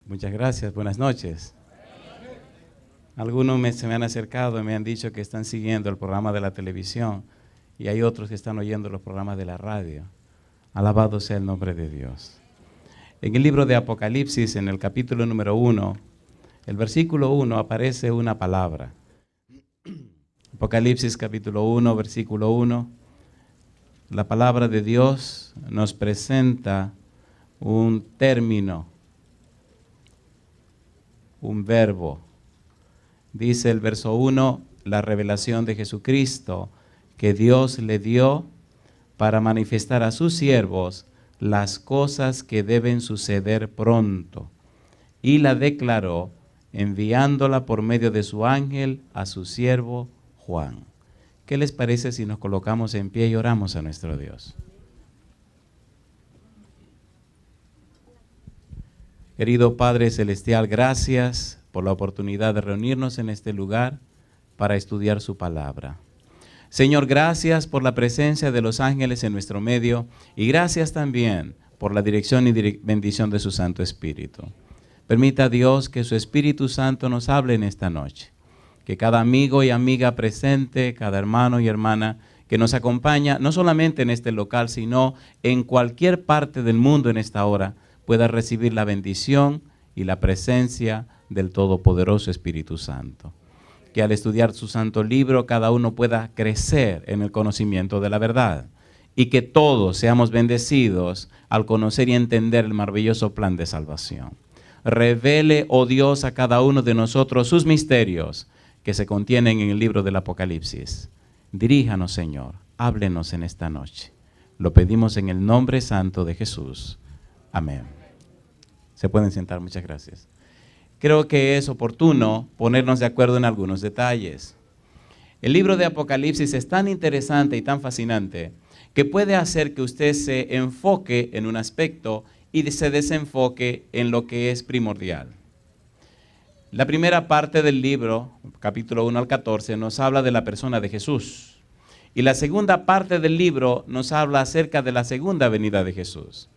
Muchas gracias, buenas noches. Algunos se me han acercado y me han dicho que están siguiendo el programa de la televisión y hay otros que están oyendo los programas de la radio. Alabado sea el nombre de Dios. En el libro de Apocalipsis, en el capítulo número 1, el versículo 1, aparece una palabra. Apocalipsis capítulo 1, versículo 1. La palabra de Dios nos presenta un término, un verbo. Dice el verso 1, la revelación de Jesucristo que Dios le dio para manifestar a sus siervos las cosas que deben suceder pronto. Y la declaró enviándola por medio de su ángel a su siervo Juan. ¿Qué les parece si nos colocamos en pie y oramos a nuestro Dios? Querido Padre Celestial, gracias por la oportunidad de reunirnos en este lugar para estudiar su palabra. Señor, gracias por la presencia de los ángeles en nuestro medio y gracias también por la dirección y bendición de su Santo Espíritu. Permita Dios que su Espíritu Santo nos hable en esta noche. Que cada amigo y amiga presente, cada hermano y hermana que nos acompaña, no solamente en este local, sino en cualquier parte del mundo en esta hora, pueda recibir la bendición y la presencia del Todopoderoso Espíritu Santo. Que al estudiar su santo libro, cada uno pueda crecer en el conocimiento de la verdad y que todos seamos bendecidos al conocer y entender el maravilloso plan de salvación. Revele, oh Dios, a cada uno de nosotros sus misterios que se contienen en el libro del Apocalipsis. Diríjanos, Señor, háblenos en esta noche. Lo pedimos en el nombre santo de Jesús. Amén. Se pueden sentar, muchas gracias. Creo que es oportuno ponernos de acuerdo en algunos detalles. El libro de Apocalipsis es tan interesante y tan fascinante que puede hacer que usted se enfoque en un aspecto y se desenfoque en lo que es primordial. La primera parte del libro, capítulo 1 al 14, nos habla de la persona de Jesús. Y la segunda parte del libro nos habla acerca de la segunda venida de Jesús.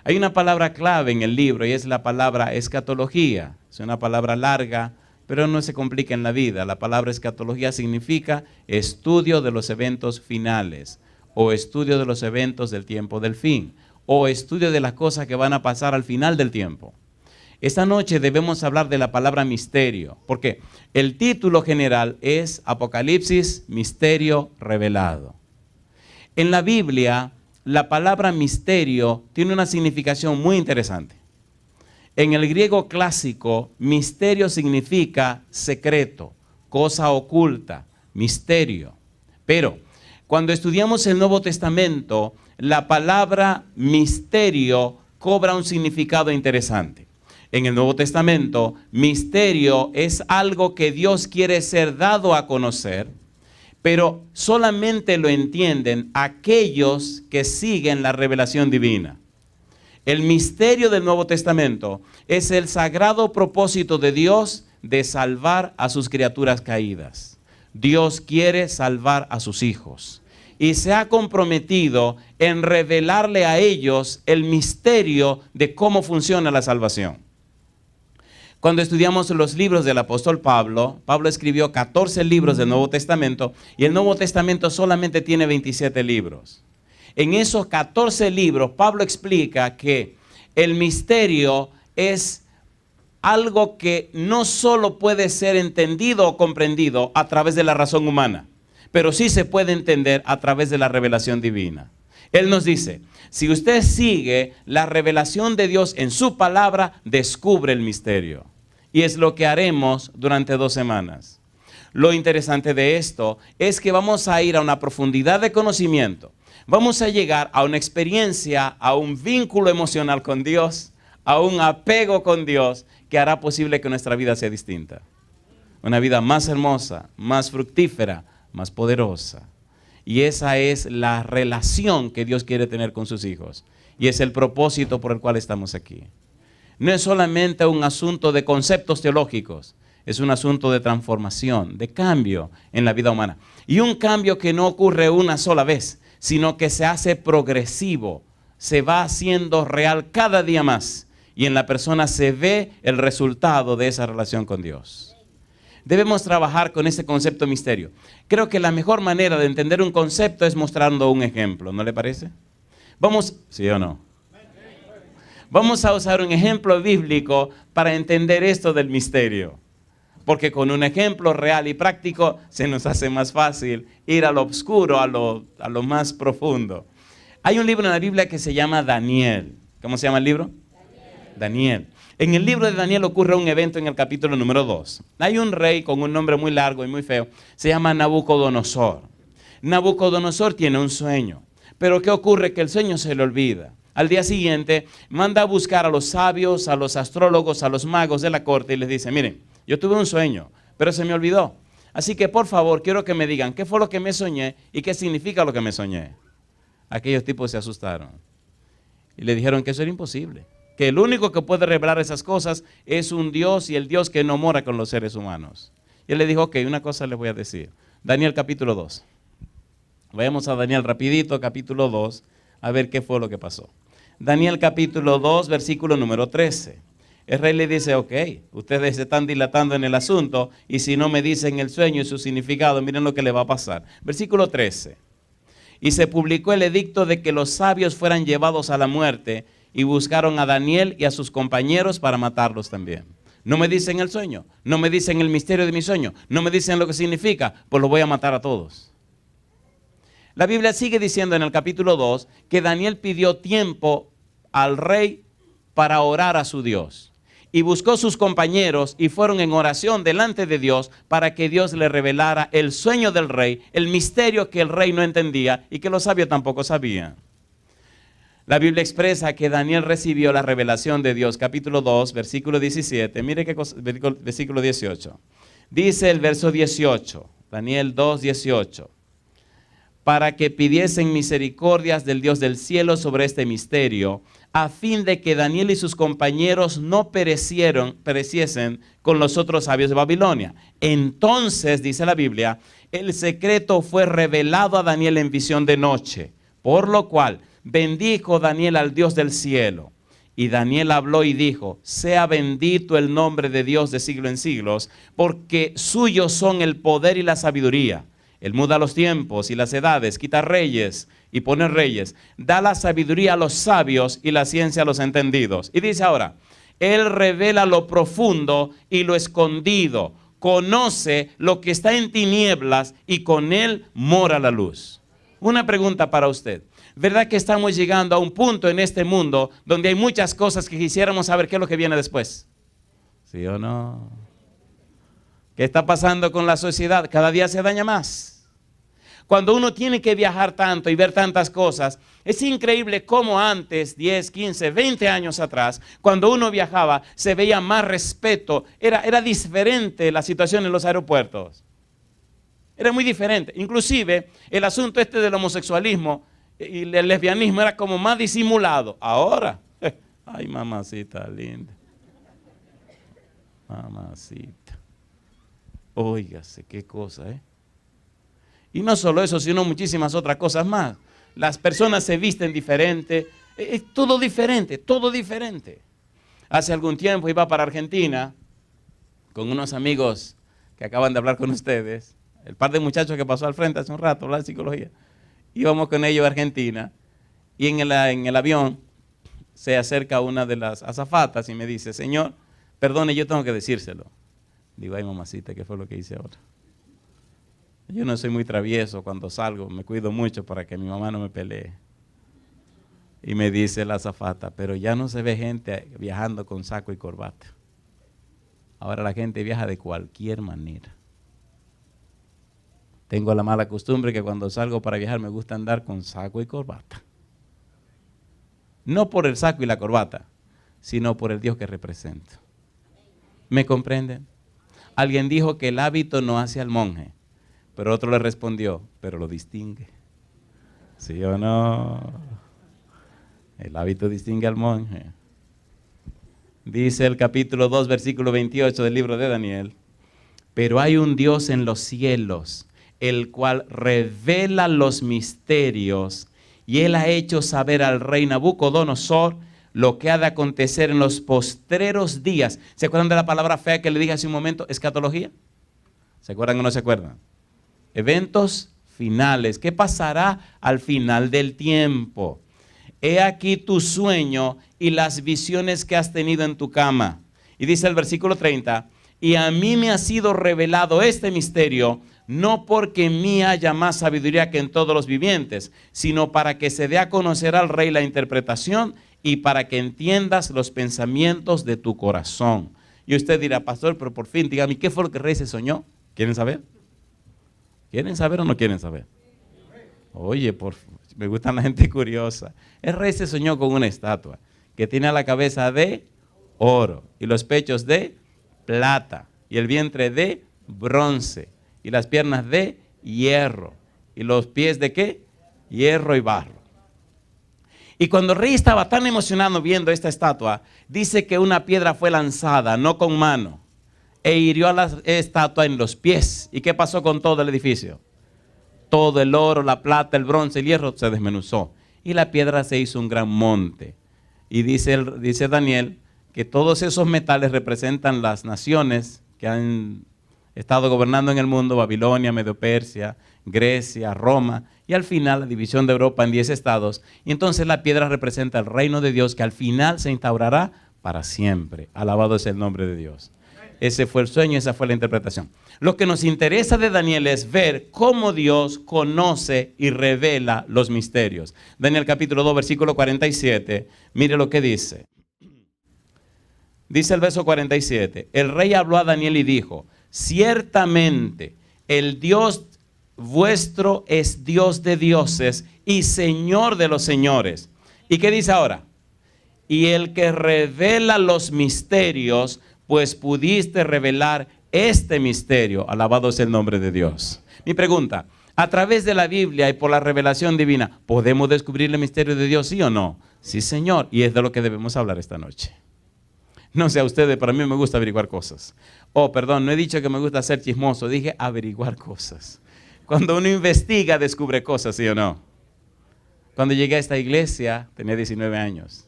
Hay una palabra clave en el libro y es la palabra escatología. Es una palabra larga, pero no se complica en la vida. La palabra escatología significa estudio de los eventos finales, o estudio de los eventos del tiempo del fin, o estudio de las cosas que van a pasar al final del tiempo. Esta noche debemos hablar de la palabra misterio, porque el título general es Apocalipsis, misterio revelado. En la Biblia, la palabra misterio tiene una significación muy interesante. En el griego clásico, misterio significa secreto, cosa oculta, misterio. Pero cuando estudiamos el Nuevo Testamento, la palabra misterio cobra un significado interesante. En el Nuevo Testamento, misterio es algo que Dios quiere ser dado a conocer, pero solamente lo entienden aquellos que siguen la revelación divina. El misterio del Nuevo Testamento es el sagrado propósito de Dios de salvar a sus criaturas caídas. Dios quiere salvar a sus hijos y se ha comprometido en revelarle a ellos el misterio de cómo funciona la salvación. Cuando estudiamos los libros del apóstol Pablo, Pablo escribió 14 libros del Nuevo Testamento y el Nuevo Testamento solamente tiene 27 libros. En esos 14 libros, Pablo explica que el misterio es algo que no solo puede ser entendido o comprendido a través de la razón humana, pero sí se puede entender a través de la revelación divina. Él nos dice, si usted sigue la revelación de Dios en su palabra, descubre el misterio. Y es lo que haremos durante 2 semanas. Lo interesante de esto es que vamos a ir a una profundidad de conocimiento. Vamos a llegar a una experiencia, a un vínculo emocional con Dios, a un apego con Dios que hará posible que nuestra vida sea distinta. Una vida más hermosa, más fructífera, más poderosa. Y esa es la relación que Dios quiere tener con sus hijos. Y es el propósito por el cual estamos aquí. No es solamente un asunto de conceptos teológicos, es un asunto de transformación, de cambio en la vida humana. Y un cambio que no ocurre una sola vez, sino que se hace progresivo, se va haciendo real cada día más. y en la persona se ve el resultado de esa relación con Dios. Debemos trabajar con ese concepto misterio. Creo que la mejor manera de entender un concepto es mostrando un ejemplo, ¿no le parece? Vamos, ¿sí o no? Vamos a usar un ejemplo bíblico para entender esto del misterio. Porque con un ejemplo real y práctico se nos hace más fácil ir a lo oscuro, a lo más profundo. Hay un libro en la Biblia que se llama Daniel. ¿Cómo se llama el libro? Daniel. En el libro de Daniel ocurre un evento en el capítulo número 2. Hay un rey con un nombre muy largo y muy feo. Se llama Nabucodonosor. Nabucodonosor tiene un sueño. Pero ¿qué ocurre? Que el sueño se le olvida. Al día siguiente manda a buscar a los sabios, a los astrólogos, a los magos de la corte y les dice, miren, yo tuve un sueño, pero se me olvidó. Así que por favor quiero que me digan qué fue lo que me soñé y qué significa lo que me soñé. Aquellos tipos se asustaron y le dijeron que eso era imposible. Que el único que puede revelar esas cosas es un Dios y el Dios que no mora con los seres humanos. Y él le dijo, ok, una cosa les voy a decir. Daniel capítulo 2. Vayamos a Daniel rapidito, capítulo 2, a ver qué fue lo que pasó. Daniel capítulo 2, versículo número 13. El rey le dice, ok, ustedes se están dilatando en el asunto y si no me dicen el sueño y su significado, miren lo que le va a pasar. Versículo 13. Y se publicó el edicto de que los sabios fueran llevados a la muerte y buscaron a Daniel y a sus compañeros para matarlos también. No me dicen el sueño, no me dicen el misterio de mi sueño, no me dicen lo que significa, pues los voy a matar a todos. La Biblia sigue diciendo en el capítulo 2 que Daniel pidió tiempo al rey para orar a su Dios. Y buscó sus compañeros y fueron en oración delante de Dios para que Dios le revelara el sueño del rey, el misterio que el rey no entendía y que los sabios tampoco sabían. La Biblia expresa que Daniel recibió la revelación de Dios, capítulo 2, versículo 17. Mire qué cosa, versículo 18. Dice el verso 18, Daniel 2, 18. Para que pidiesen misericordias del Dios del cielo sobre este misterio, a fin de que Daniel y sus compañeros no pereciesen con los otros sabios de Babilonia. Entonces, dice la Biblia, el secreto fue revelado a Daniel en visión de noche, por lo cual bendijo Daniel al Dios del cielo. Y Daniel habló y dijo, sea bendito el nombre de Dios de siglo en siglos, porque suyos son el poder y la sabiduría. Él muda los tiempos y las edades, quita reyes y pone reyes. Da la sabiduría a los sabios y la ciencia a los entendidos. Y dice ahora, Él revela lo profundo y lo escondido. Conoce lo que está en tinieblas y con Él mora la luz. Una pregunta para usted. ¿Verdad que estamos llegando a un punto en este mundo donde hay muchas cosas que quisiéramos saber qué es lo que viene después? ¿Sí o no? ¿Qué está pasando con la sociedad? Cada día se daña más. Cuando uno tiene que viajar tanto y ver tantas cosas, es increíble cómo antes, 10, 15, 20 años atrás, cuando uno viajaba, se veía más respeto. Era diferente la situación en los aeropuertos. Era muy diferente. Inclusive, el asunto este del homosexualismo y el lesbianismo era como más disimulado. Ahora, ay, mamacita linda. Mamacita. Óigase, qué cosa, ¿eh? Y no solo eso, sino muchísimas otras cosas más. Las personas se visten diferente, es todo diferente, todo diferente. Hace algún tiempo iba para Argentina con unos amigos que acaban de hablar con ustedes. El par de muchachos que pasó al frente hace un rato, hablar de psicología. Íbamos con ellos a Argentina y en el avión se acerca una de las azafatas y me dice, señor, perdone, yo tengo que decírselo. Digo, ay mamacita, ¿qué fue lo que hice ahora? Yo no soy muy travieso cuando salgo, me cuido mucho para que mi mamá no me pelee. Y me dice la azafata, pero ya no se ve gente viajando con saco y corbata. Ahora la gente viaja de cualquier manera. Tengo la mala costumbre que cuando salgo para viajar me gusta andar con saco y corbata. No por el saco y la corbata, sino por el Dios que represento. ¿Me comprenden? Alguien dijo que el hábito no hace al monje. Pero otro le respondió, pero lo distingue. ¿Sí o no? El hábito distingue al monje. Dice el capítulo 2, versículo 28 del libro de Daniel. Pero hay un Dios en los cielos, el cual revela los misterios, y Él ha hecho saber al rey Nabucodonosor lo que ha de acontecer en los postreros días. ¿Se acuerdan de la palabra fea que le dije hace un momento? Escatología. ¿Se acuerdan o no se acuerdan? Eventos finales. ¿Qué pasará al final del tiempo? He aquí tu sueño y las visiones que has tenido en tu cama. Y dice el versículo 30, y a mí me ha sido revelado este misterio, no porque en mí haya más sabiduría que en todos los vivientes, sino para que se dé a conocer al rey la interpretación y para que entiendas los pensamientos de tu corazón. Y usted dirá, pastor, pero por fin, dígame, ¿qué fue lo que el rey se soñó? ¿Quieren saber? ¿Quieren saber o no quieren saber? Oye, me gusta la gente curiosa. El rey se soñó con una estatua que tiene la cabeza de oro y los pechos de plata y el vientre de bronce y las piernas de hierro y los pies de ¿qué? Hierro y barro. Y cuando el rey estaba tan emocionado viendo esta estatua, dice que una piedra fue lanzada, no con mano, e hirió a la estatua en los pies. ¿Y qué pasó con todo el edificio? Todo el oro, la plata, el bronce, el hierro se desmenuzó. Y la piedra se hizo un gran monte. Y dice Daniel que todos esos metales representan las naciones que han estado gobernando en el mundo: Babilonia, Medo-Persia, Grecia, Roma, y al final la división de Europa en 10 estados. Y entonces la piedra representa el reino de Dios que al final se instaurará para siempre. Alabado es el nombre de Dios. Ese fue el sueño, esa fue la interpretación. Lo que nos interesa de Daniel es ver cómo Dios conoce y revela los misterios. Daniel capítulo 2, versículo 47, mire lo que dice. Dice el verso 47, el rey habló a Daniel y dijo, ciertamente el Dios vuestro es Dios de dioses y Señor de los señores. ¿Y qué dice ahora? Y el que revela los misterios, pues pudiste revelar este misterio. Alabado es el nombre de Dios. Mi pregunta, a través de la Biblia y por la revelación divina, ¿podemos descubrir el misterio de Dios, sí o no? Sí, Señor, y es de lo que debemos hablar esta noche. No sé a ustedes, pero a mí me gusta averiguar cosas. Oh, perdón, no he dicho que me gusta ser chismoso, dije averiguar cosas. Cuando uno investiga, descubre cosas, ¿sí o no? Cuando llegué a esta iglesia, tenía 19 años.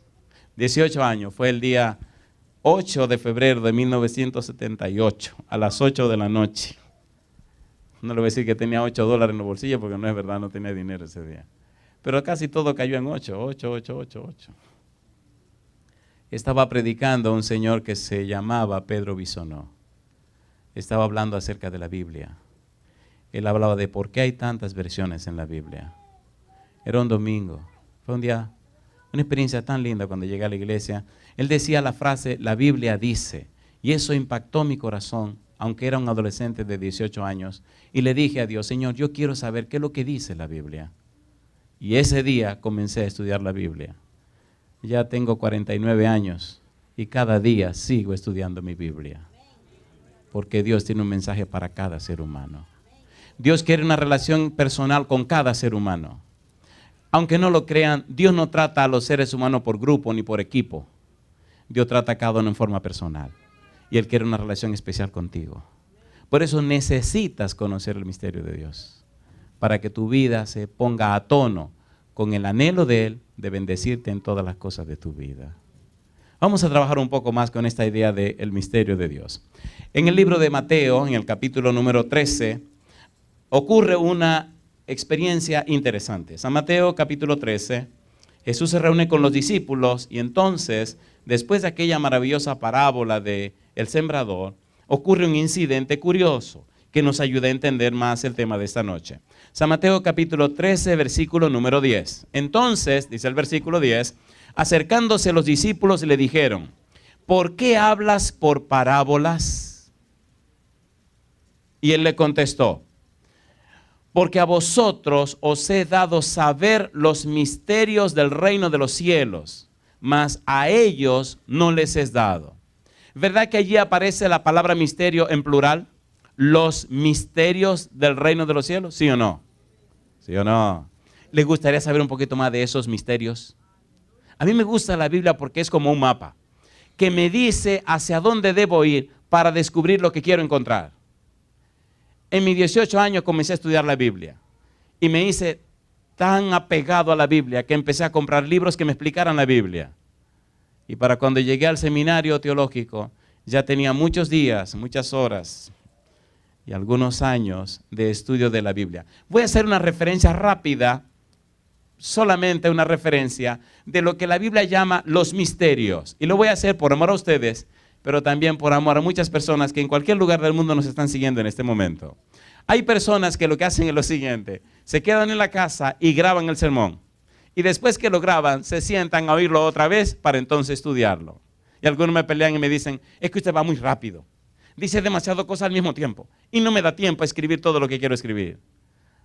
18 años, fue el día 8 de febrero de 1978, a las 8 de la noche. No le voy a decir que tenía $8 en los bolsillos, porque no es verdad, no tenía dinero ese día. Pero casi todo cayó en 8. Estaba predicando a un señor que se llamaba Pedro Bisonó. Estaba hablando acerca de la Biblia. Él hablaba de por qué hay tantas versiones en la Biblia. Era un domingo. Fue un día, una experiencia tan linda cuando llegué a la iglesia. Él decía la frase, la Biblia dice. Y eso impactó mi corazón, aunque era un adolescente de 18 años. Y le dije a Dios, Señor, yo quiero saber qué es lo que dice la Biblia. Y ese día comencé a estudiar la Biblia. Ya tengo 49 años y cada día sigo estudiando mi Biblia. Porque Dios tiene un mensaje para cada ser humano. Dios quiere una relación personal con cada ser humano. Aunque no lo crean, Dios no trata a los seres humanos por grupo ni por equipo. Dios trata a cada uno en forma personal. Y Él quiere una relación especial contigo. Por eso necesitas conocer el misterio de Dios. Para que tu vida se ponga a tono con el anhelo de Él de bendecirte en todas las cosas de tu vida. Vamos a trabajar un poco más con esta idea del misterio de Dios. En el libro de Mateo, en el capítulo número 13, ocurre una experiencia interesante. San Mateo capítulo 13, Jesús se reúne con los discípulos y entonces, después de aquella maravillosa parábola de el sembrador, ocurre un incidente curioso que nos ayuda a entender más el tema de esta noche. San Mateo capítulo 13, versículo número 10. Entonces, dice el versículo 10, acercándose los discípulos le dijeron, ¿por qué hablas por parábolas? Y él le contestó, porque a vosotros os he dado saber los misterios del reino de los cielos, mas a ellos no les es dado. ¿Verdad que allí aparece la palabra misterio en plural? Los misterios del reino de los cielos, ¿sí o no? ¿Sí o no? ¿Les gustaría saber un poquito más de esos misterios? A mí me gusta la Biblia porque es como un mapa que me dice hacia dónde debo ir para descubrir lo que quiero encontrar. En mis 18 años comencé a estudiar la Biblia y me hice tan apegado a la Biblia que empecé a comprar libros que me explicaran la Biblia. Y para cuando llegué al seminario teológico, ya tenía muchos días, muchas horas y algunos años de estudio de la Biblia. Voy a hacer una referencia rápida, solamente una referencia de lo que la Biblia llama los misterios. Y lo voy a hacer por amor a ustedes, pero también por amor a muchas personas que en cualquier lugar del mundo nos están siguiendo en este momento. Hay personas que lo que hacen es lo siguiente: se quedan en la casa y graban el sermón. Y después que lo graban, se sientan a oírlo otra vez para entonces estudiarlo. Y algunos me pelean y me dicen: es que usted va muy rápido. Dice demasiado cosas al mismo tiempo. Y no me da tiempo a escribir todo lo que quiero escribir.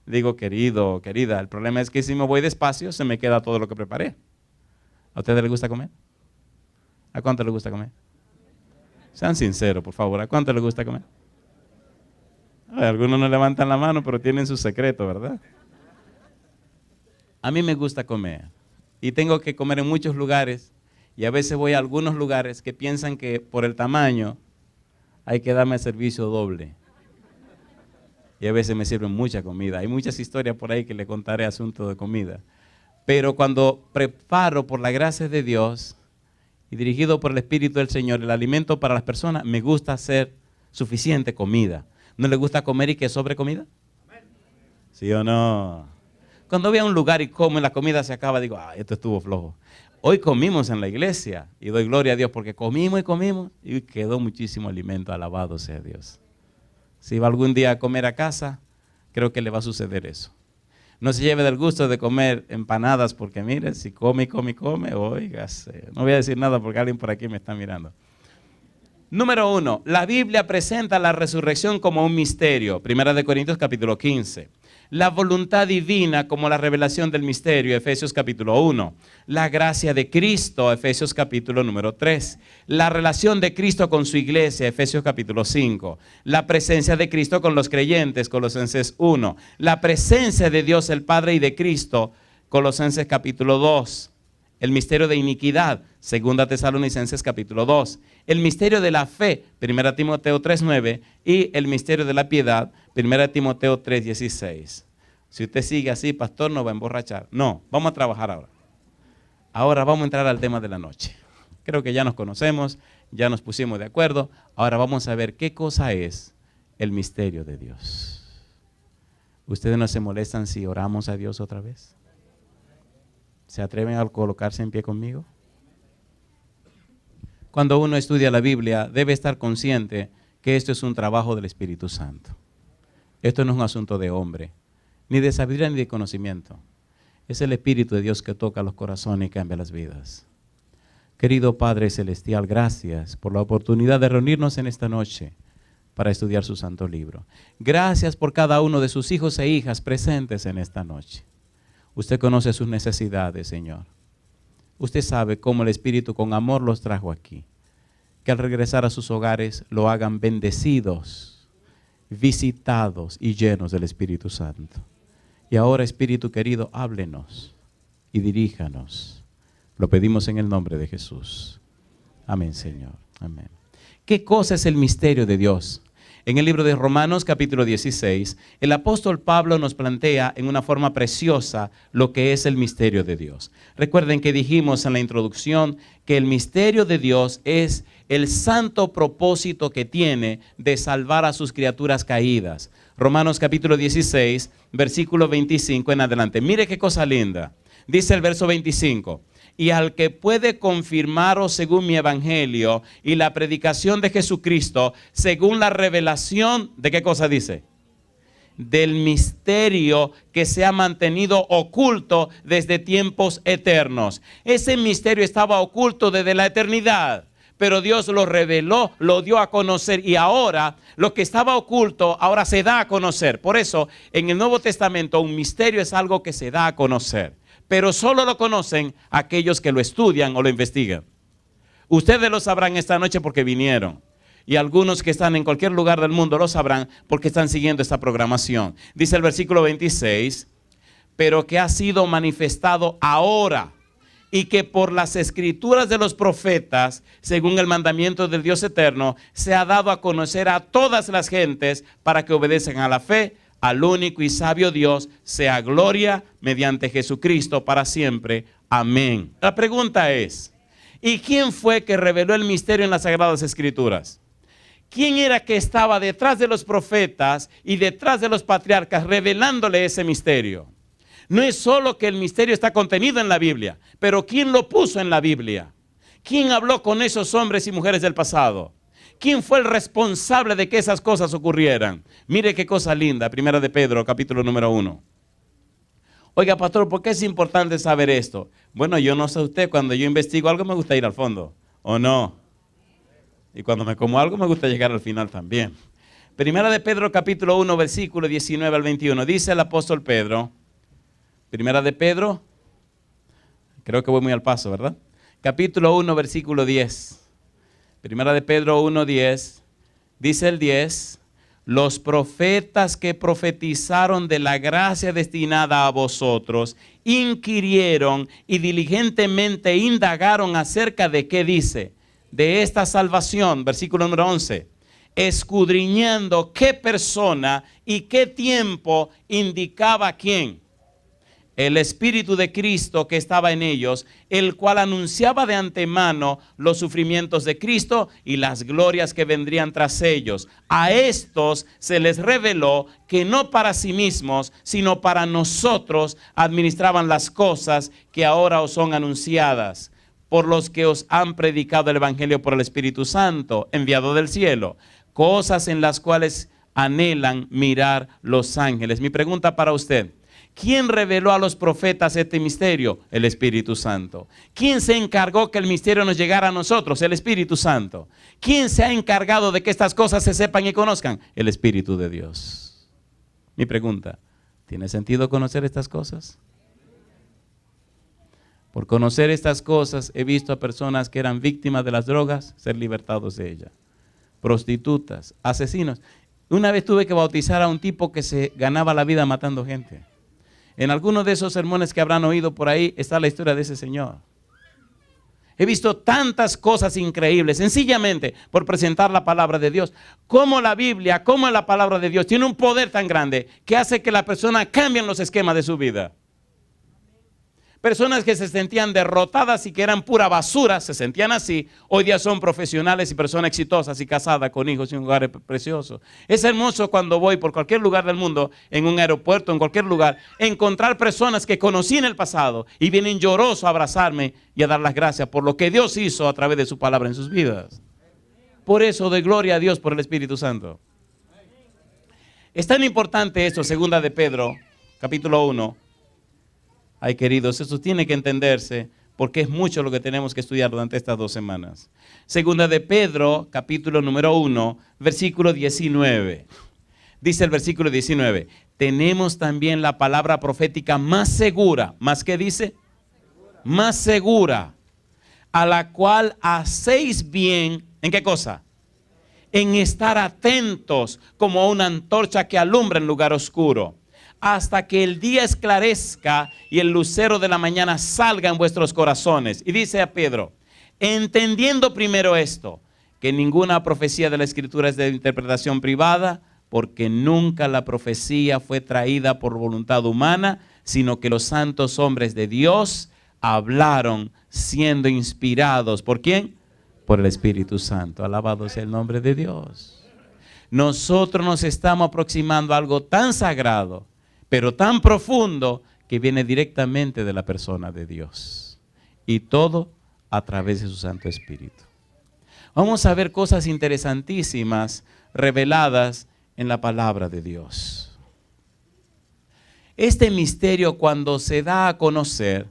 Digo, querido, querida, el problema es que si me voy despacio, se me queda todo lo que preparé. ¿A ustedes les gusta comer? ¿A cuánto les gusta comer? Sean sinceros, por favor. ¿A cuánto les gusta comer? Ay, algunos no levantan la mano, pero tienen su secreto, ¿verdad? A mí me gusta comer. Y tengo que comer en muchos lugares. Y a veces voy a algunos lugares que piensan que por el tamaño hay que darme el servicio doble. Y a veces me sirven mucha comida. Hay muchas historias por ahí que le contaré asunto de comida. Pero cuando preparo por la gracia de Dios y dirigido por el Espíritu del Señor el alimento para las personas, me gusta hacer suficiente comida. ¿No le gusta comer y que sobre comida? ¿Sí o no? Cuando voy a un lugar y como y la comida se acaba, digo, esto estuvo flojo. Hoy comimos en la iglesia y doy gloria a Dios porque comimos y quedó muchísimo alimento. Alabado sea Dios. Si va algún día a comer a casa, creo que le va a suceder eso. No se lleve del gusto de comer empanadas porque mire, si come, óigase. No voy a decir nada porque alguien por aquí me está mirando. Número 1, la Biblia presenta la resurrección como un misterio. 1 Corintios capítulo 15. La voluntad divina como la revelación del misterio, Efesios capítulo 1. La gracia de Cristo, Efesios capítulo número 3. La relación de Cristo con su iglesia, Efesios capítulo 5. La presencia de Cristo con los creyentes, Colosenses 1. La presencia de Dios el Padre y de Cristo, Colosenses capítulo 2. El misterio de iniquidad, 2 Tesalonicenses capítulo 2. El misterio de la fe, 1 Timoteo 3:9. Y el misterio de la piedad, 1 Timoteo 3:16. Si usted sigue así, pastor, no va a emborrachar. No, vamos a trabajar ahora. Ahora vamos a entrar al tema de la noche. Creo que ya nos conocemos, ya nos pusimos de acuerdo. Ahora vamos a ver qué cosa es el misterio de Dios. ¿Ustedes no se molestan si oramos a Dios otra vez? ¿Se atreven a colocarse en pie conmigo? Cuando uno estudia la Biblia, debe estar consciente que esto es un trabajo del Espíritu Santo. Esto no es un asunto de hombre, ni de sabiduría ni de conocimiento. Es el Espíritu de Dios que toca los corazones y cambia las vidas. Querido Padre Celestial, gracias por la oportunidad de reunirnos en esta noche para estudiar su santo libro. Gracias por cada uno de sus hijos e hijas presentes en esta noche. Usted conoce sus necesidades, Señor. Usted sabe cómo el Espíritu con amor los trajo aquí. Que al regresar a sus hogares lo hagan bendecidos, visitados y llenos del Espíritu Santo. Y ahora, Espíritu querido, háblenos y diríjanos. Lo pedimos en el nombre de Jesús. Amén, Señor. Amén. ¿Qué cosa es el misterio de Dios? En el libro de Romanos capítulo 16, el apóstol Pablo nos plantea en una forma preciosa lo que es el misterio de Dios. Recuerden que dijimos en la introducción que el misterio de Dios es el santo propósito que tiene de salvar a sus criaturas caídas. Romanos capítulo 16, versículo 25 en adelante. Mire qué cosa linda. Dice el verso 25. Y al que puede confirmaros según mi evangelio y la predicación de Jesucristo, según la revelación, ¿de qué cosa dice? Del misterio que se ha mantenido oculto desde tiempos eternos. Ese misterio estaba oculto desde la eternidad, pero Dios lo reveló, lo dio a conocer y ahora lo que estaba oculto ahora se da a conocer. Por eso en el Nuevo Testamento un misterio es algo que se da a conocer. Pero solo lo conocen aquellos que lo estudian o lo investigan. Ustedes lo sabrán esta noche porque vinieron. Y algunos que están en cualquier lugar del mundo lo sabrán porque están siguiendo esta programación. Dice el versículo 26, pero que ha sido manifestado ahora y que por las escrituras de los profetas, según el mandamiento del Dios eterno, se ha dado a conocer a todas las gentes para que obedezcan a la fe. Al único y sabio Dios sea gloria mediante Jesucristo para siempre. Amén. La pregunta es, ¿Y quién fue que reveló el misterio en las Sagradas Escrituras? ¿Quién era que estaba detrás de los profetas y detrás de los patriarcas revelándole ese misterio? No es solo que el misterio está contenido en la Biblia, pero ¿quién lo puso en la Biblia? ¿Quién habló con esos hombres y mujeres del pasado? ¿Quién fue el responsable de que esas cosas ocurrieran? Mire qué cosa linda, Primera de Pedro, capítulo número 1. Oiga, pastor, ¿por qué es importante saber esto? Bueno, yo no sé usted, cuando yo investigo algo me gusta ir al fondo, ¿o no? Y cuando me como algo me gusta llegar al final también. Primera de Pedro, capítulo 1, versículo 19 al 21. Dice el apóstol Pedro, Primera de Pedro, creo que voy muy al paso, ¿verdad? Capítulo 1, versículo 10. Primera de Pedro 1, 10. Dice el 10, los profetas que profetizaron de la gracia destinada a vosotros, inquirieron y diligentemente indagaron acerca de qué dice, de esta salvación, versículo número 11, escudriñando qué persona y qué tiempo indicaba quién. El Espíritu de Cristo que estaba en ellos, el cual anunciaba de antemano los sufrimientos de Cristo y las glorias que vendrían tras ellos. A estos se les reveló que no para sí mismos, sino para nosotros administraban las cosas que ahora os son anunciadas, por los que os han predicado el Evangelio por el Espíritu Santo, enviado del cielo, cosas en las cuales anhelan mirar los ángeles. Mi pregunta para usted: ¿quién reveló a los profetas este misterio? El Espíritu Santo. ¿Quién se encargó que el misterio nos llegara a nosotros? El Espíritu Santo. ¿Quién se ha encargado de que estas cosas se sepan y conozcan? El Espíritu de Dios. Mi pregunta: ¿tiene sentido conocer estas cosas? Por conocer estas cosas he visto a personas que eran víctimas de las drogas ser libertados de ellas. Prostitutas, asesinos. Una vez tuve que bautizar a un tipo que se ganaba la vida matando gente. En algunos de esos sermones que habrán oído por ahí está la historia de ese señor. He visto tantas cosas increíbles, sencillamente por presentar la palabra de Dios. Como la Biblia, como la palabra de Dios tiene un poder tan grande que hace que la persona cambie los esquemas de su vida. Personas que se sentían derrotadas y que eran pura basura, se sentían así, hoy día son profesionales y personas exitosas y casadas con hijos y un hogar precioso. Es hermoso cuando voy por cualquier lugar del mundo, en un aeropuerto, en cualquier lugar, encontrar personas que conocí en el pasado y vienen llorosos a abrazarme y a dar las gracias por lo que Dios hizo a través de su palabra en sus vidas. Por eso doy gloria a Dios por el Espíritu Santo. Es tan importante esto, segunda de Pedro, capítulo 1. Ay, queridos, eso tiene que entenderse porque es mucho lo que tenemos que estudiar durante estas 2 semanas. Segunda de Pedro, capítulo número 1, versículo 19. Dice el versículo 19, tenemos también la palabra profética más segura. ¿Más qué dice? Más segura, a la cual hacéis bien, ¿en qué cosa? En estar atentos como a una antorcha que alumbra en lugar oscuro, hasta que el día esclarezca y el lucero de la mañana salga en vuestros corazones. Y dice a Pedro, entendiendo primero esto, que ninguna profecía de la Escritura es de interpretación privada, porque nunca la profecía fue traída por voluntad humana, sino que los santos hombres de Dios hablaron siendo inspirados. ¿Por quién? Por el Espíritu Santo. Alabado sea el nombre de Dios. Nosotros nos estamos aproximando a algo tan sagrado, pero tan profundo, que viene directamente de la persona de Dios. Y todo a través de su Santo Espíritu. Vamos a ver cosas interesantísimas reveladas en la palabra de Dios. Este misterio, cuando se da a conocer,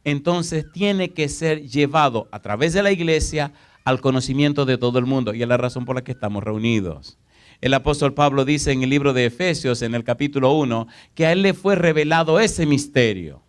entonces tiene que ser llevado a través de la iglesia al conocimiento de todo el mundo. Y es la razón por la que estamos reunidos. El apóstol Pablo dice en el libro de Efesios, en el capítulo 1, que a él le fue revelado ese misterio.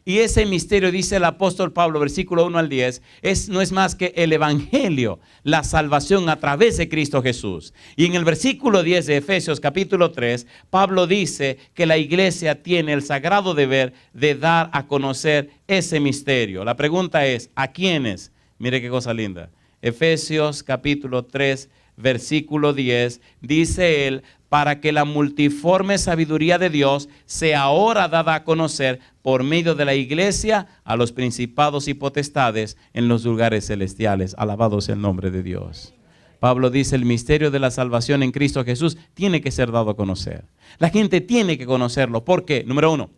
Y ese misterio, dice el apóstol Pablo, versículo 1 al 10, no es más que el evangelio, la salvación a través de Cristo Jesús. Y en el versículo 10 de Efesios capítulo 3, Pablo dice que la iglesia tiene el sagrado deber de dar a conocer ese misterio. La pregunta es, ¿a quiénes? Mire qué cosa linda. Efesios capítulo 3, versículo 10, dice él, para que la multiforme sabiduría de Dios sea ahora dada a conocer por medio de la iglesia a los principados y potestades en los lugares celestiales. Alabado sea el nombre de Dios. Pablo dice, el misterio de la salvación en Cristo Jesús tiene que ser dado a conocer. La gente tiene que conocerlo. ¿Por qué? Número uno,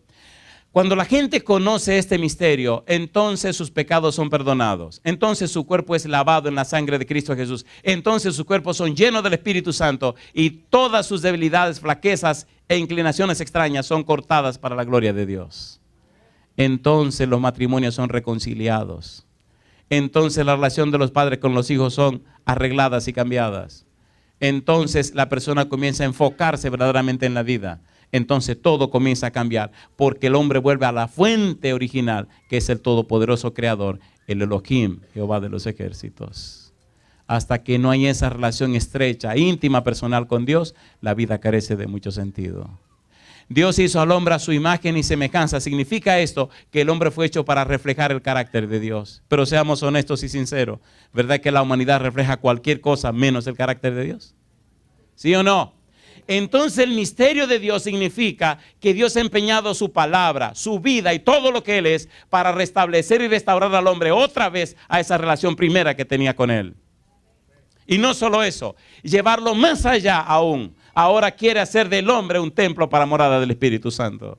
cuando la gente conoce este misterio, entonces sus pecados son perdonados. Entonces su cuerpo es lavado en la sangre de Cristo Jesús. Entonces sus cuerpos son llenos del Espíritu Santo y todas sus debilidades, flaquezas e inclinaciones extrañas son cortadas para la gloria de Dios. Entonces los matrimonios son reconciliados. Entonces la relación de los padres con los hijos son arregladas y cambiadas. Entonces la persona comienza a enfocarse verdaderamente en la vida. Entonces todo comienza a cambiar porque el hombre vuelve a la fuente original, que es el todopoderoso creador, el Elohim, Jehová de los ejércitos. Hasta que no hay esa relación estrecha, íntima, personal con Dios, la vida carece de mucho sentido. Dios hizo al hombre a su imagen y semejanza. Significa esto que el hombre fue hecho para reflejar el carácter de Dios. Pero seamos honestos y sinceros, ¿verdad que la humanidad refleja cualquier cosa menos el carácter de Dios? ¿Sí o no? Entonces el misterio de Dios significa que Dios ha empeñado su palabra, su vida y todo lo que Él es para restablecer y restaurar al hombre otra vez a esa relación primera que tenía con Él. Y no solo eso, llevarlo más allá aún. Ahora quiere hacer del hombre un templo para morada del Espíritu Santo.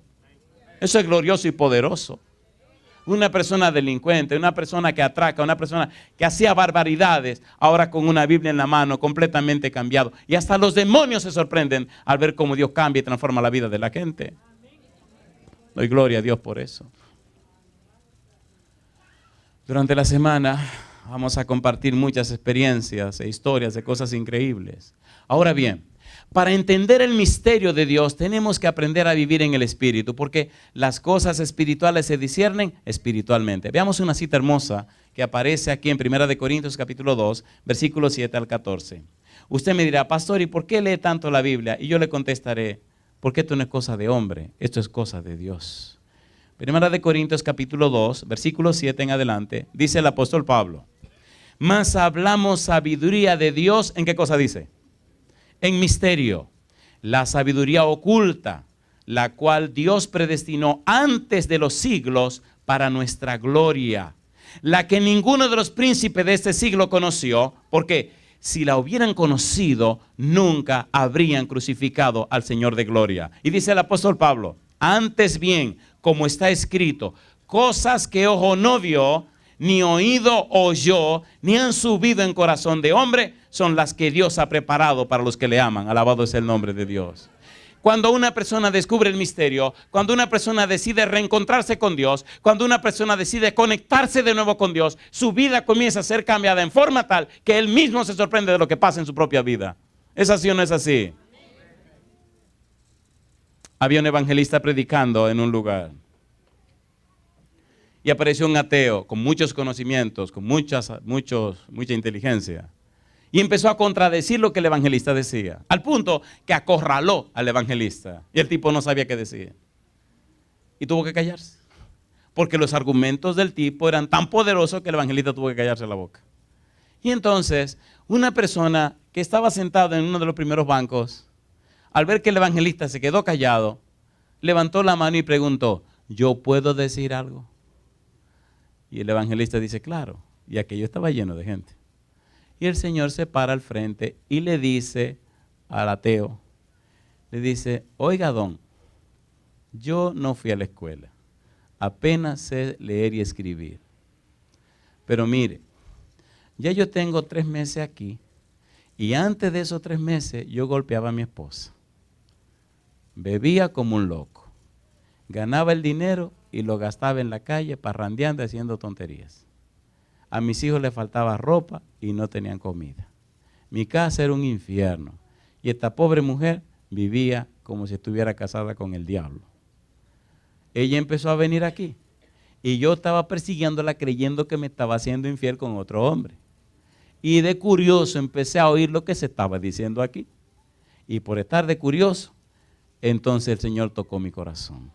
Eso es glorioso y poderoso. Una persona delincuente, una persona que atraca, una persona que hacía barbaridades, ahora con una Biblia en la mano, completamente cambiado. Y hasta los demonios se sorprenden al ver cómo Dios cambia y transforma la vida de la gente. Doy gloria a Dios por eso. Durante la semana vamos a compartir muchas experiencias e historias de cosas increíbles. Ahora bien, para entender el misterio de Dios tenemos que aprender a vivir en el Espíritu, porque las cosas espirituales se disciernen espiritualmente. Veamos una cita hermosa que aparece aquí en 1 Corintios capítulo 2, versículos 7 al 14. Usted me dirá, pastor, ¿y por qué lee tanto la Biblia? Y yo le contestaré, porque esto no es cosa de hombre, esto es cosa de Dios. 1 Corintios capítulo 2, versículo 7 en adelante, dice el apóstol Pablo, mas hablamos sabiduría de Dios, ¿en qué cosa dice? En misterio, la sabiduría oculta, la cual Dios predestinó antes de los siglos para nuestra gloria, la que ninguno de los príncipes de este siglo conoció, porque si la hubieran conocido, nunca habrían crucificado al Señor de gloria. Y dice el apóstol Pablo, antes bien, como está escrito, cosas que ojo no vio, ni oído oyó, ni han subido en corazón de hombre, son las que Dios ha preparado para los que le aman. Alabado es el nombre de Dios. Cuando una persona descubre el misterio, cuando una persona decide reencontrarse con Dios, cuando una persona decide conectarse de nuevo con Dios, su vida comienza a ser cambiada en forma tal que él mismo se sorprende de lo que pasa en su propia vida. ¿Es así o no es así? Había un evangelista predicando en un lugar. Y apareció un ateo con muchos conocimientos, con mucha inteligencia. Y empezó a contradecir lo que el evangelista decía. Al punto que acorraló al evangelista. Y el tipo no sabía qué decir. Y tuvo que callarse. Porque los argumentos del tipo eran tan poderosos que el evangelista tuvo que callarse la boca. Y entonces, una persona que estaba sentada en uno de los primeros bancos, al ver que el evangelista se quedó callado, levantó la mano y preguntó, ¿yo puedo decir algo? Y el evangelista dice, claro. Y aquello estaba lleno de gente. Y el Señor se para al frente y le dice al ateo, le dice, oiga don, yo no fui a la escuela, apenas sé leer y escribir. Pero mire, ya yo tengo 3 meses aquí y antes de esos 3 meses yo golpeaba a mi esposa. Bebía como un loco, ganaba el dinero y lo gastaba en la calle parrandeando, haciendo tonterías. A mis hijos les faltaba ropa y no tenían comida. Mi casa era un infierno y esta pobre mujer vivía como si estuviera casada con el diablo. Ella empezó a venir aquí y yo estaba persiguiéndola creyendo que me estaba haciendo infiel con otro hombre. Y de curioso empecé a oír lo que se estaba diciendo aquí. Y por estar de curioso, entonces el Señor tocó mi corazón.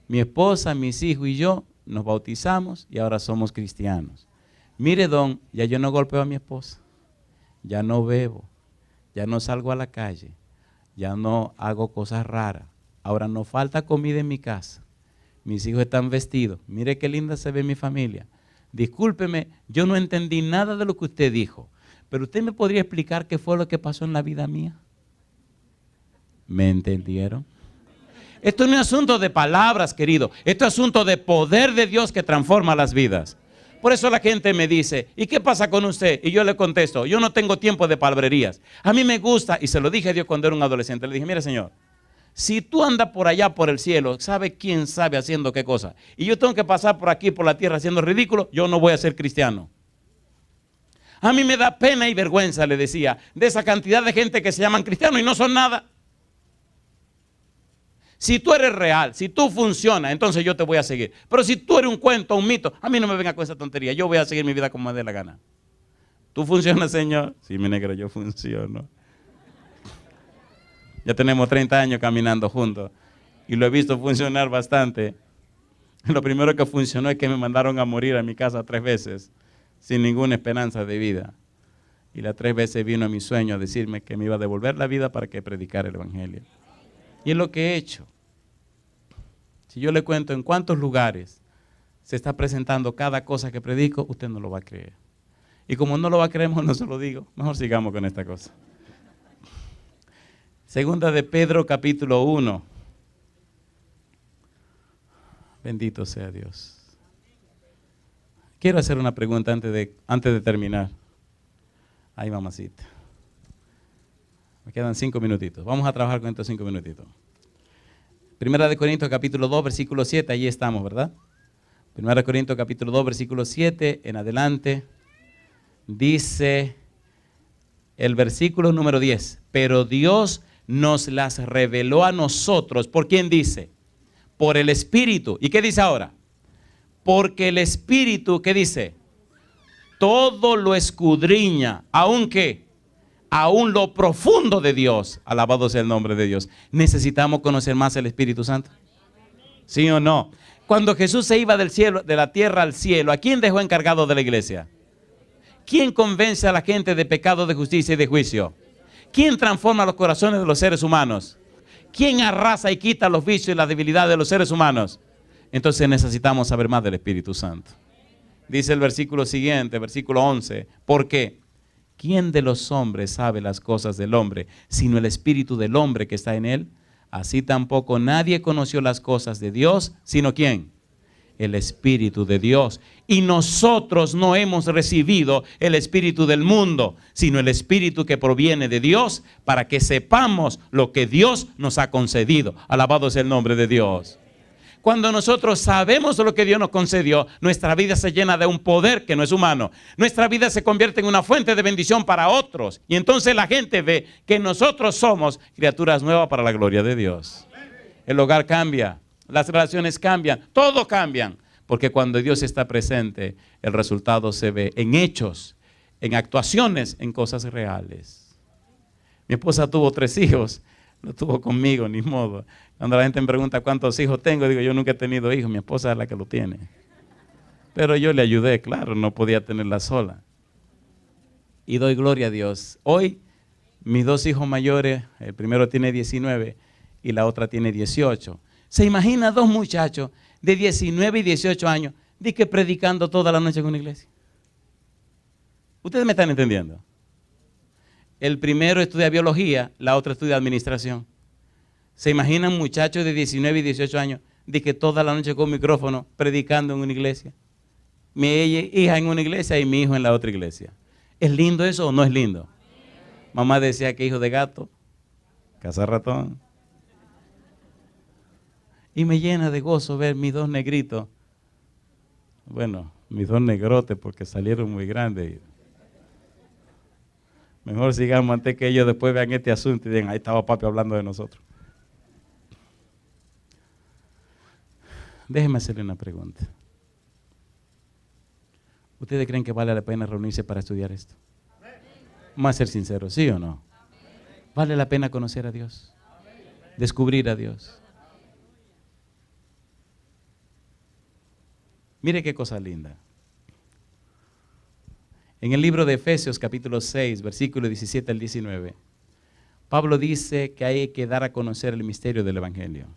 Mi esposa, mis hijos y yo nos bautizamos y ahora somos cristianos. Mire, don, ya yo no golpeo a mi esposa, ya no bebo, ya no salgo a la calle, ya no hago cosas raras. Ahora no falta comida en mi casa. Mis hijos están vestidos. Mire qué linda se ve mi familia. Discúlpeme, yo no entendí nada de lo que usted dijo, pero usted me podría explicar qué fue lo que pasó en la vida mía. ¿Me entendieron? Esto no es asunto de palabras, querido. Esto es asunto de poder de Dios que transforma las vidas. Por eso la gente me dice, ¿y qué pasa con usted? Y yo le contesto, yo no tengo tiempo de palabrerías. A mí me gusta, y se lo dije a Dios cuando era un adolescente. Le dije, mire, Señor, si tú andas por allá por el cielo, ¿sabe quién sabe haciendo qué cosa? Y yo tengo que pasar por aquí, por la tierra, haciendo ridículo, yo no voy a ser cristiano. A mí me da pena y vergüenza, le decía, de esa cantidad de gente que se llaman cristianos y no son nada. Si tú eres real, si tú funcionas, entonces yo te voy a seguir. Pero si tú eres un cuento, un mito, a mí no me venga con esa tontería. Yo voy a seguir mi vida como me dé la gana. ¿Tú funcionas, Señor? Sí, mi negro, yo funciono. Ya tenemos 30 años caminando juntos y lo he visto funcionar bastante. Lo primero que funcionó es que me mandaron a morir a mi casa 3 veces sin ninguna esperanza de vida. Y las 3 veces vino a mi sueño a decirme que me iba a devolver la vida para que predicara el evangelio. Y es lo que he hecho. Si yo le cuento en cuántos lugares se está presentando cada cosa que predico, usted no lo va a creer. Y como no lo va a creer, mejor no se lo digo. Mejor sigamos con esta cosa. Segunda de Pedro, capítulo 1. Bendito sea Dios. Quiero hacer una pregunta antes de terminar. Ay, mamacita. Me quedan 5 minutitos. Vamos a trabajar con estos 5 minutitos. Primera de Corintios, capítulo 2, versículo 7. Allí estamos, ¿verdad? Primera de Corintios, capítulo 2, versículo 7. En adelante. Dice el versículo número 10. Pero Dios nos las reveló a nosotros. ¿Por quién dice? Por el Espíritu. ¿Y qué dice ahora? Porque el Espíritu, ¿qué dice? Todo lo escudriña, aunque aún lo profundo de Dios. Alabado sea el nombre de Dios. ¿Necesitamos conocer más el Espíritu Santo? ¿Sí o no? Cuando Jesús se iba del cielo, de la tierra al cielo, ¿a quién dejó encargado de la iglesia? ¿Quién convence a la gente de pecado, de justicia y de juicio? ¿Quién transforma los corazones de los seres humanos? ¿Quién arrasa y quita los vicios y las debilidades de los seres humanos? Entonces necesitamos saber más del Espíritu Santo. Dice el versículo siguiente, versículo 11. ¿Por qué? ¿Quién de los hombres sabe las cosas del hombre, sino el espíritu del hombre que está en él? Así tampoco nadie conoció las cosas de Dios, sino ¿quién? El Espíritu de Dios. Y nosotros no hemos recibido el espíritu del mundo, sino el Espíritu que proviene de Dios, para que sepamos lo que Dios nos ha concedido. Alabado sea el nombre de Dios. Cuando nosotros sabemos lo que Dios nos concedió, nuestra vida se llena de un poder que no es humano. Nuestra vida se convierte en una fuente de bendición para otros. Y entonces la gente ve que nosotros somos criaturas nuevas para la gloria de Dios. El hogar cambia, las relaciones cambian, todo cambian. Porque cuando Dios está presente, el resultado se ve en hechos, en actuaciones, en cosas reales. Mi esposa tuvo 3 hijos. No tuvo conmigo, ni modo. Cuando la gente me pregunta cuántos hijos tengo, digo, yo nunca he tenido hijos, mi esposa es la que lo tiene. Pero yo le ayudé, claro, no podía tenerla sola. Y doy gloria a Dios. Hoy, mis 2 hijos mayores, el primero tiene 19 y la otra tiene 18. ¿Se imagina 2 muchachos de 19 y 18 años, de que predicando toda la noche en una iglesia? ¿Ustedes me están entendiendo? El primero estudia biología, la otra estudia administración. ¿Se imaginan muchachos de 19 y 18 años de que toda la noche con micrófono predicando en una iglesia? Mi hija en una iglesia y mi hijo en la otra iglesia. ¿Es lindo eso o no es lindo? Mamá decía que hijo de gato, casa ratón. Y me llena de gozo ver mis 2 negritos. Bueno, mis 2 negrotes porque salieron muy grandes. Mejor sigamos antes que ellos después vean este asunto y digan, ahí estaba papi hablando de nosotros. Déjeme hacerle una pregunta. ¿Ustedes creen que vale la pena reunirse para estudiar esto? Vamos a ser sinceros, ¿sí o no? ¿Vale la pena conocer a Dios? Descubrir a Dios. Mire qué cosa linda. En el libro de Efesios, capítulo 6, versículo 17 al 19, Pablo dice que hay que dar a conocer el misterio del Evangelio.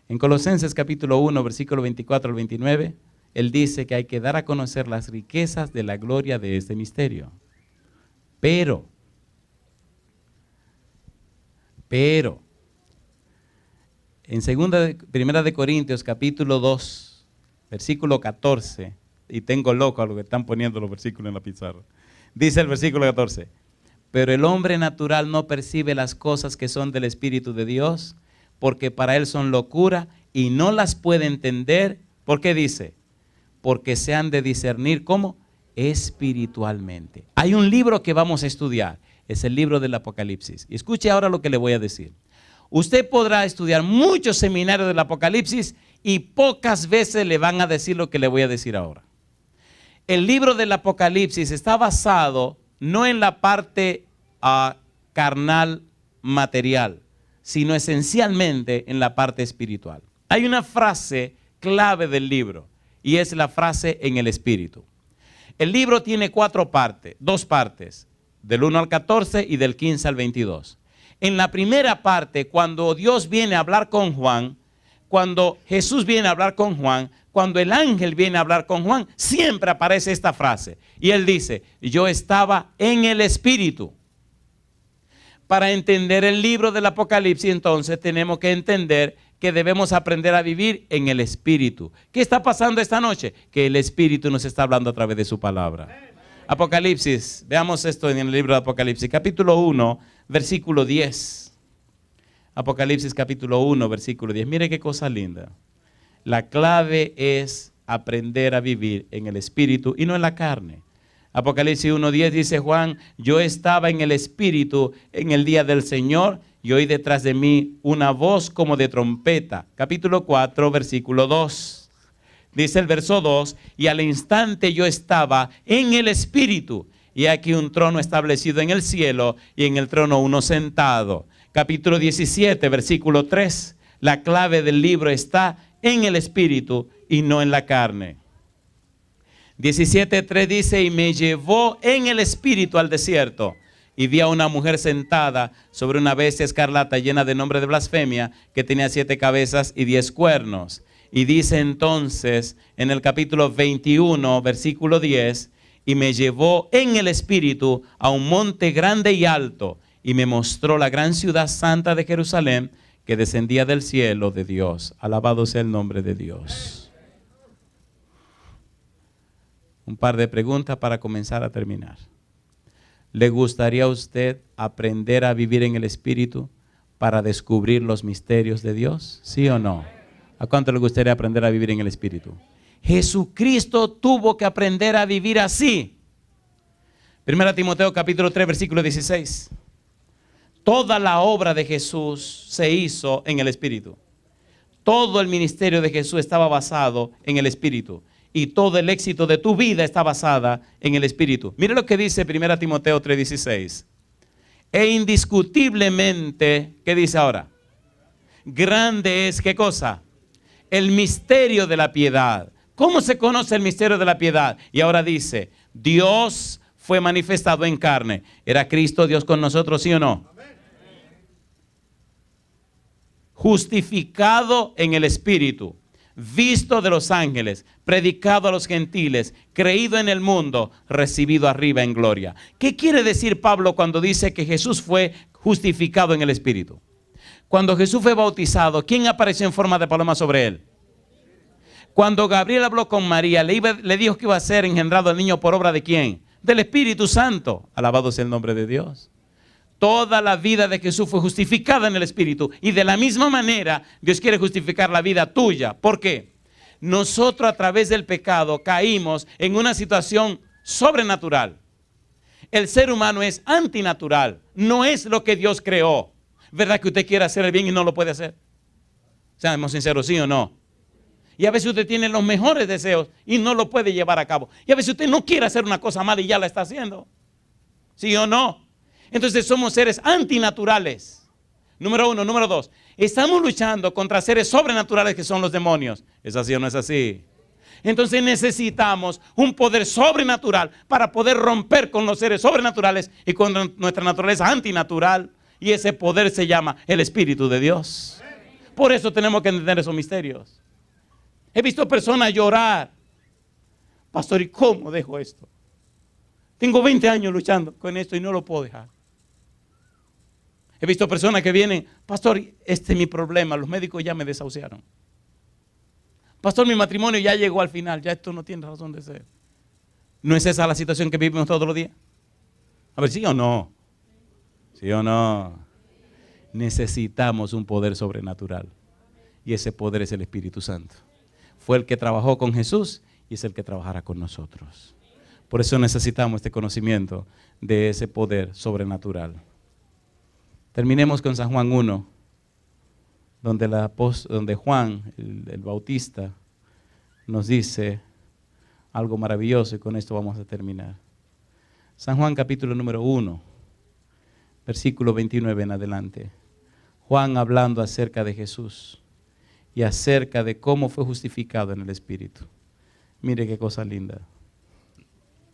En Colosenses capítulo 1, versículo 24 al 29, él dice que hay que dar a conocer las riquezas de la gloria de este misterio. Pero, en Primera de Corintios capítulo 2, versículo 14, y tengo loco a lo que están poniendo los versículos en la pizarra, dice el versículo 14, pero el hombre natural no percibe las cosas que son del Espíritu de Dios, porque para él son locura y no las puede entender. ¿Por qué dice? Porque se han de discernir, ¿cómo? Espiritualmente. Hay un libro que vamos a estudiar, es el libro del Apocalipsis. Y escuche ahora lo que le voy a decir. Usted podrá estudiar muchos seminarios del Apocalipsis y pocas veces le van a decir lo que le voy a decir ahora. El libro del Apocalipsis está basado no en la parte carnal material, sino esencialmente en la parte espiritual. Hay una frase clave del libro y es la frase en el espíritu. El libro tiene dos partes, del 1 al 14 y del 15 al 22. En la primera parte, cuando Dios viene a hablar con Juan, cuando Jesús viene a hablar con Juan, cuando el ángel viene a hablar con Juan, siempre aparece esta frase. Y él dice, yo estaba en el espíritu. Para entender el libro del Apocalipsis, entonces tenemos que entender que debemos aprender a vivir en el Espíritu. ¿Qué está pasando esta noche? Que el Espíritu nos está hablando a través de su palabra. Apocalipsis, veamos esto en el libro de Apocalipsis, capítulo 1, versículo 10. Apocalipsis capítulo 1, versículo 10. Mire qué cosa linda. La clave es aprender a vivir en el Espíritu y no en la carne. Apocalipsis 1:10 dice Juan, yo estaba en el Espíritu en el día del Señor y oí detrás de mí una voz como de trompeta. Capítulo 4, versículo 2. Dice el verso 2, y al instante yo estaba en el Espíritu, y aquí un trono establecido en el cielo, y en el trono uno sentado. Capítulo 17, versículo 3, la clave del libro está en el Espíritu y no en la carne. 17:3 dice, y me llevó en el Espíritu al desierto, y vi a una mujer sentada sobre una bestia escarlata llena de nombre de blasfemia, que tenía 7 cabezas y 10 cuernos. Y dice entonces en el capítulo 21, versículo 10, y me llevó en el Espíritu a un monte grande y alto, y me mostró la gran ciudad santa de Jerusalén, que descendía del cielo de Dios. Alabado sea el nombre de Dios. Un par de preguntas para comenzar a terminar. ¿Le gustaría a usted aprender a vivir en el Espíritu para descubrir los misterios de Dios? ¿Sí o no? ¿A cuánto le gustaría aprender a vivir en el Espíritu? Jesucristo tuvo que aprender a vivir así. 1 Timoteo capítulo 3, versículo 16. Toda la obra de Jesús se hizo en el Espíritu. Todo el ministerio de Jesús estaba basado en el Espíritu. Y todo el éxito de tu vida está basada en el Espíritu. Mire lo que dice 1 Timoteo 3:16. E indiscutiblemente, ¿qué dice ahora? Grande es, ¿qué cosa? El misterio de la piedad. ¿Cómo se conoce el misterio de la piedad? Y ahora dice, Dios fue manifestado en carne. ¿Era Cristo Dios con nosotros, sí o no? Justificado en el Espíritu, visto de los ángeles, predicado a los gentiles, creído en el mundo, recibido arriba en gloria. ¿Qué quiere decir Pablo cuando dice que Jesús fue justificado en el Espíritu? Cuando Jesús fue bautizado, ¿quién apareció en forma de paloma sobre él? Cuando Gabriel habló con María, le dijo que iba a ser engendrado el niño por obra de ¿quién? Del Espíritu Santo. Alabado sea el nombre de Dios. Toda la vida de Jesús fue justificada en el Espíritu. Y de la misma manera, Dios quiere justificar la vida tuya. ¿Por qué? Nosotros a través del pecado caímos en una situación sobrenatural. El ser humano es antinatural. No es lo que Dios creó. ¿Verdad que usted quiere hacer el bien y no lo puede hacer? Seamos sinceros, ¿sí o no? Y a veces usted tiene los mejores deseos y no lo puede llevar a cabo. Y a veces usted no quiere hacer una cosa mala y ya la está haciendo. ¿Sí o no? Entonces somos seres antinaturales. Número 1. Número 2. Estamos luchando contra seres sobrenaturales que son los demonios. ¿Es así o no es así? Entonces necesitamos un poder sobrenatural para poder romper con los seres sobrenaturales y con nuestra naturaleza antinatural. Y ese poder se llama el Espíritu de Dios. Por eso tenemos que entender esos misterios. He visto personas llorar. Pastor, ¿y cómo dejo esto? Tengo 20 años luchando con esto y no lo puedo dejar. He visto personas que vienen, pastor, este es mi problema, los médicos ya me desahuciaron. Pastor, mi matrimonio ya llegó al final, ya esto no tiene razón de ser. ¿No es esa la situación que vivimos todos los días? A ver, ¿sí o no? ¿Sí o no? Necesitamos un poder sobrenatural. Y ese poder es el Espíritu Santo. Fue el que trabajó con Jesús y es el que trabajará con nosotros. Por eso necesitamos este conocimiento de ese poder sobrenatural. Terminemos con San Juan 1, donde Juan, el Bautista, nos dice algo maravilloso y con esto vamos a terminar. San Juan capítulo número 1, versículo 29 en adelante. Juan hablando acerca de Jesús y acerca de cómo fue justificado en el Espíritu. Mire qué cosa linda.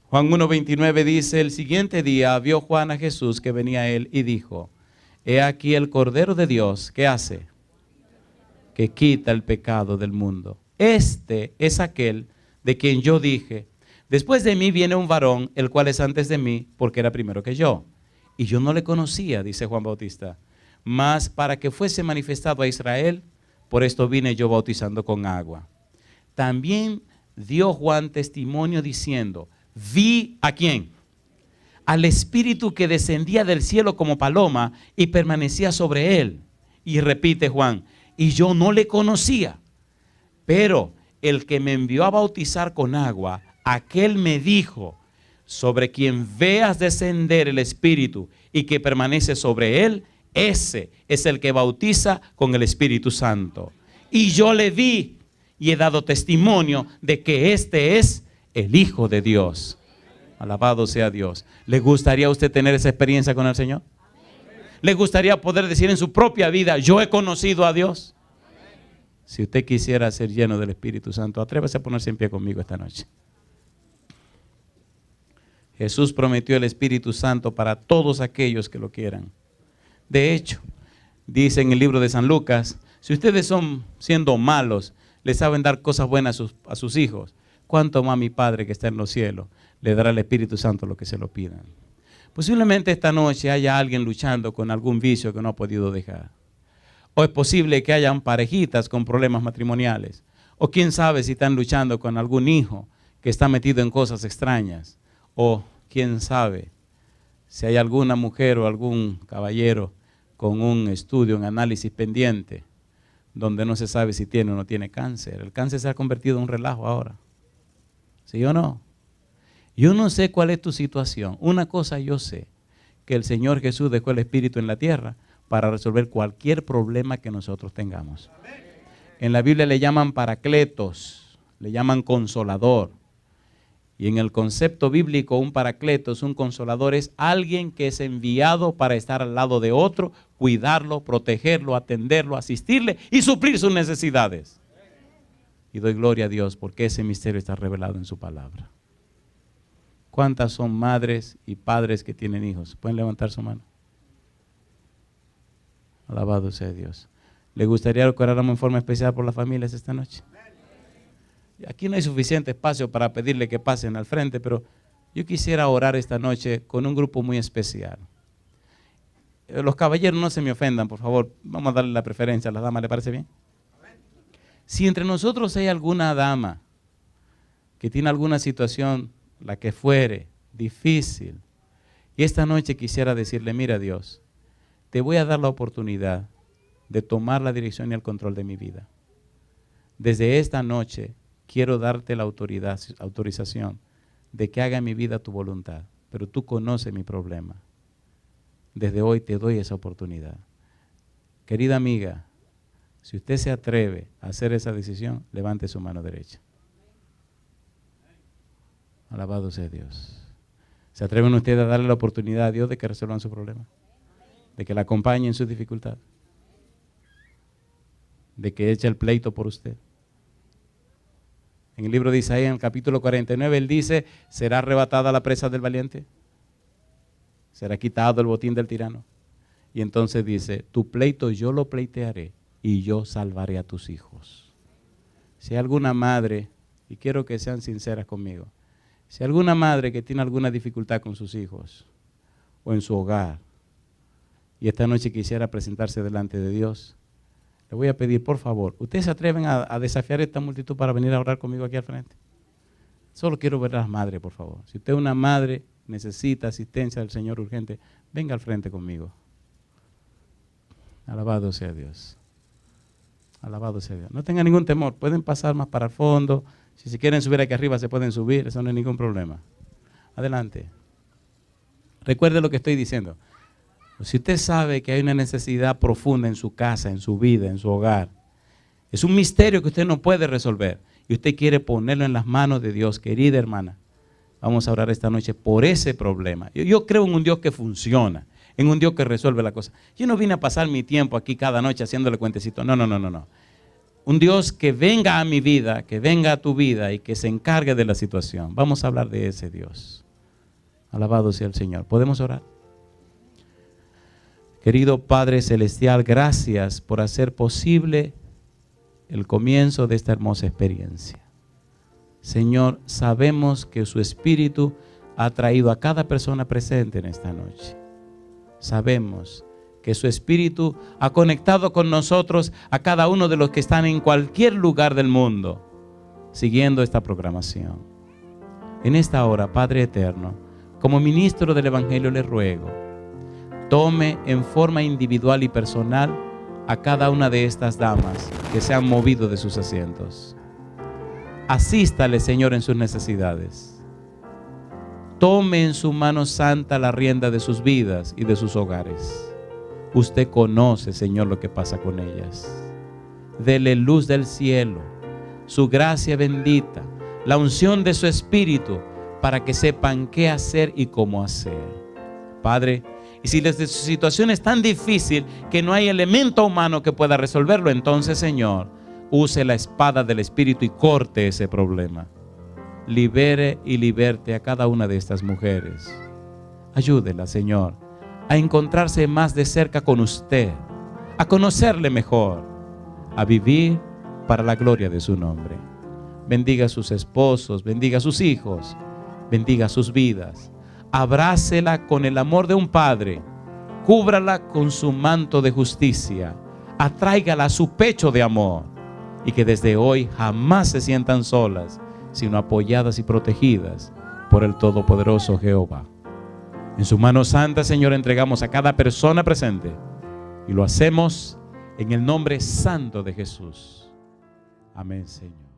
Juan 1:29 dice, el siguiente día vio Juan a Jesús que venía a él y dijo, he aquí el Cordero de Dios, ¿qué hace? Que quita el pecado del mundo. Este es aquel de quien yo dije, después de mí viene un varón, el cual es antes de mí, porque era primero que yo. Y yo no le conocía, dice Juan Bautista, mas para que fuese manifestado a Israel, por esto vine yo bautizando con agua. También dio Juan testimonio diciendo, vi ¿a quién? Al Espíritu que descendía del cielo como paloma y permanecía sobre él. Y repite Juan, y yo no le conocía, pero el que me envió a bautizar con agua, aquel me dijo, sobre quien veas descender el Espíritu y que permanece sobre él, ese es el que bautiza con el Espíritu Santo. Y yo le vi y he dado testimonio de que este es el Hijo de Dios. Alabado sea Dios. ¿Le gustaría a usted tener esa experiencia con el Señor? ¿Le gustaría poder decir en su propia vida, yo he conocido a Dios? Si usted quisiera ser lleno del Espíritu Santo, atrévase a ponerse en pie conmigo esta noche. Jesús prometió el Espíritu Santo para todos aquellos que lo quieran. De hecho, dice en el libro de San Lucas, si ustedes son siendo malos, le saben dar cosas buenas a sus hijos, ¿cuánto más mi Padre que está en los cielos le dará el Espíritu Santo lo que se lo pidan? Posiblemente esta noche haya alguien luchando con algún vicio que no ha podido dejar. O es posible que hayan parejitas con problemas matrimoniales. O quién sabe si están luchando con algún hijo que está metido en cosas extrañas. O quién sabe si hay alguna mujer o algún caballero con un estudio, un análisis pendiente, donde no se sabe si tiene o no tiene cáncer. El cáncer se ha convertido en un relajo ahora. ¿Sí o no? Yo no sé cuál es tu situación. Una cosa yo sé, que el Señor Jesús dejó el Espíritu en la tierra para resolver cualquier problema que nosotros tengamos. En la Biblia le llaman paracletos, le llaman consolador. Y en el concepto bíblico, un paracletos, un consolador, es alguien que es enviado para estar al lado de otro, cuidarlo, protegerlo, atenderlo, asistirle y suplir sus necesidades. Y doy gloria a Dios porque ese misterio está revelado en su palabra. ¿Cuántas son madres y padres que tienen hijos? ¿Pueden levantar su mano? Alabado sea Dios. ¿Le gustaría que oráramos en forma especial por las familias esta noche? Aquí no hay suficiente espacio para pedirle que pasen al frente, pero yo quisiera orar esta noche con un grupo muy especial. Los caballeros no se me ofendan, por favor. Vamos a darle la preferencia a las damas, ¿le parece bien? Si entre nosotros hay alguna dama que tiene alguna situación, la que fuere, difícil, y esta noche quisiera decirle, mira Dios, te voy a dar la oportunidad de tomar la dirección y el control de mi vida. Desde esta noche quiero darte la autorización de que haga en mi vida tu voluntad, pero tú conoces mi problema. Desde hoy te doy esa oportunidad. Querida amiga, si usted se atreve a hacer esa decisión, levante su mano derecha. Alabado sea Dios. ¿Se atreven ustedes a darle la oportunidad a Dios de que resuelvan su problema? De que la acompañe en su dificultad. De que eche el pleito por usted. En el libro de Isaías, en el capítulo 49, él dice, ¿será arrebatada la presa del valiente? ¿Será quitado el botín del tirano? Y entonces dice, tu pleito yo lo pleitearé y yo salvaré a tus hijos. Si hay alguna madre, y quiero que sean sinceras conmigo, si hay alguna madre que tiene alguna dificultad con sus hijos o en su hogar, y esta noche quisiera presentarse delante de Dios, le voy a pedir, por favor, ¿ustedes se atreven a desafiar a esta multitud para venir a orar conmigo aquí al frente? Solo quiero ver a las madres, por favor. Si usted es una madre, necesita asistencia del Señor urgente, venga al frente conmigo. Alabado sea Dios. Alabado sea Dios. No tenga ningún temor, pueden pasar más para el fondo. Si se quieren subir aquí arriba, se pueden subir, eso no es ningún problema. Adelante. Recuerde lo que estoy diciendo. Si usted sabe que hay una necesidad profunda en su casa, en su vida, en su hogar, es un misterio que usted no puede resolver y usted quiere ponerlo en las manos de Dios, querida hermana, vamos a orar esta noche por ese problema. Yo creo en un Dios que funciona, en un Dios que resuelve la cosa. Yo no vine a pasar mi tiempo aquí cada noche haciéndole cuentecito. No. Un Dios que venga a mi vida, que venga a tu vida y que se encargue de la situación. Vamos a hablar de ese Dios. Alabado sea el Señor. ¿Podemos orar? Querido Padre Celestial, gracias por hacer posible el comienzo de esta hermosa experiencia. Señor, sabemos que su Espíritu ha traído a cada persona presente en esta noche. Sabemos que su Espíritu ha conectado con nosotros a cada uno de los que están en cualquier lugar del mundo, siguiendo esta programación. En esta hora, Padre Eterno, como ministro del Evangelio le ruego, tome en forma individual y personal a cada una de estas damas que se han movido de sus asientos. Asístale, Señor, en sus necesidades. Tome en su mano santa la rienda de sus vidas y de sus hogares. Usted conoce, Señor, lo que pasa con ellas. Dele luz del cielo, su gracia bendita, la unción de su Espíritu, para que sepan qué hacer y cómo hacer. Padre, y si desde su situación es tan difícil que no hay elemento humano que pueda resolverlo, entonces, Señor, use la espada del Espíritu y corte ese problema. Libere y liberte a cada una de estas mujeres. Ayúdela, Señor, a encontrarse más de cerca con usted, a conocerle mejor, a vivir para la gloria de su nombre. Bendiga a sus esposos, bendiga a sus hijos, bendiga sus vidas. Abrácela con el amor de un padre, cúbrala con su manto de justicia, atráigala a su pecho de amor y que desde hoy jamás se sientan solas, sino apoyadas y protegidas por el Todopoderoso Jehová. En su mano santa, Señor, entregamos a cada persona presente y lo hacemos en el nombre santo de Jesús. Amén, Señor.